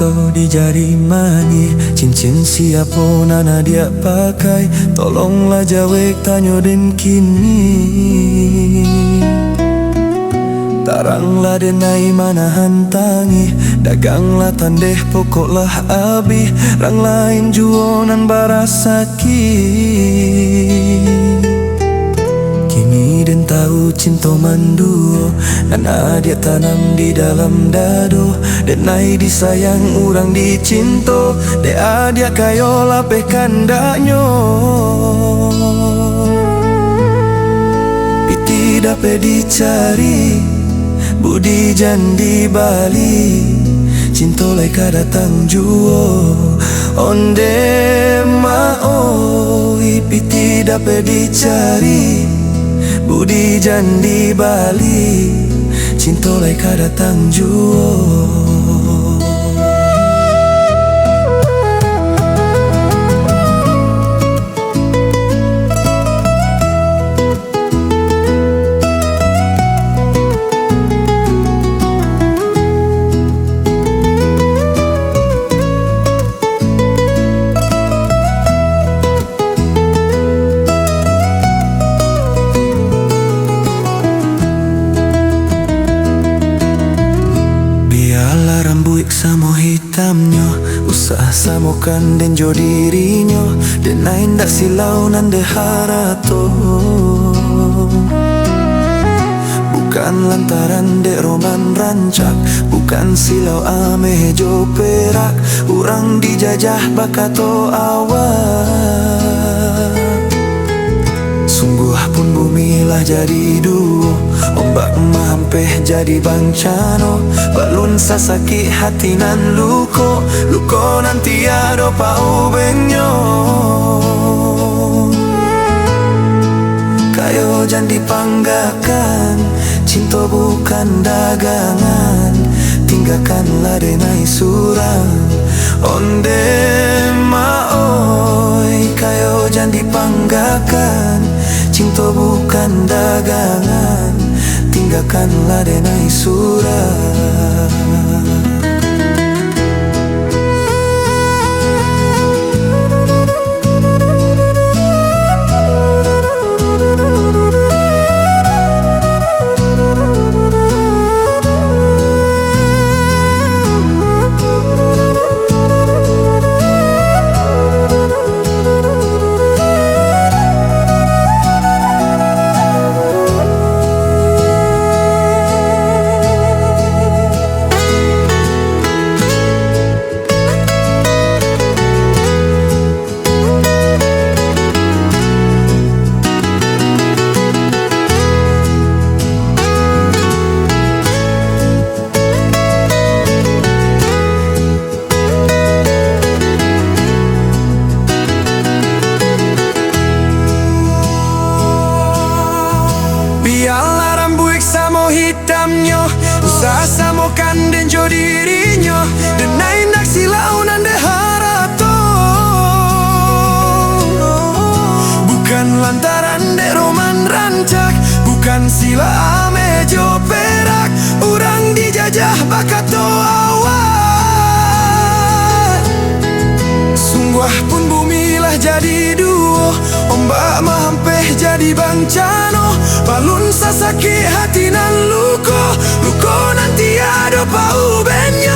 tato di jari mani, cincin siapa nana dia pakai, tolonglah jawab tanya den kini. Taranglah denai mana hantangi, daganglah tandeh pokoklah abi, rang lain juonan barasaki. Kini den tahu cinta manduo, nana dia tanam di dalam dado, denai disayang urang dicinto, dea dia kayo lapeh kandanyo. Piti dape dicari, budi jandi Bali, cinta leka datang juo. Onde mao ipiti dape dicari, budi jandi Bali, cinta leka datang juo. Rambut samo hitamnya, usah samokan den jo dirinya, denai ndak silau nande harato. Bukan lantaran dek roman rancak, bukan silau ame jo perak, urang dijajah bakato awak. Sungguh pun bumi lah jadi duo, ombak mampeh jadi bancano, balun sasaki hati nan luko, luko nanti ado pau benyo. Kayo jangan dipanggakan, cinta bukan dagangan, tinggalkanlah denai surang. Onde maoi, kayo jangan dipanggakan, cinta bukan dagangan, tinggalkanlah denai surang. Biarlah rambut samo hitamnya, usah samokan den jo dirinya, denai nak silau nande harato. Bukan lantaran dek roman rancak, bukan sila ame jo perak, urang dijajah bakato awak. Sungguh pun bumi lah jadi duo, ombak mampeh jadi bancano, balun sasaki hati nan luko, luko nanti ada pau benyo.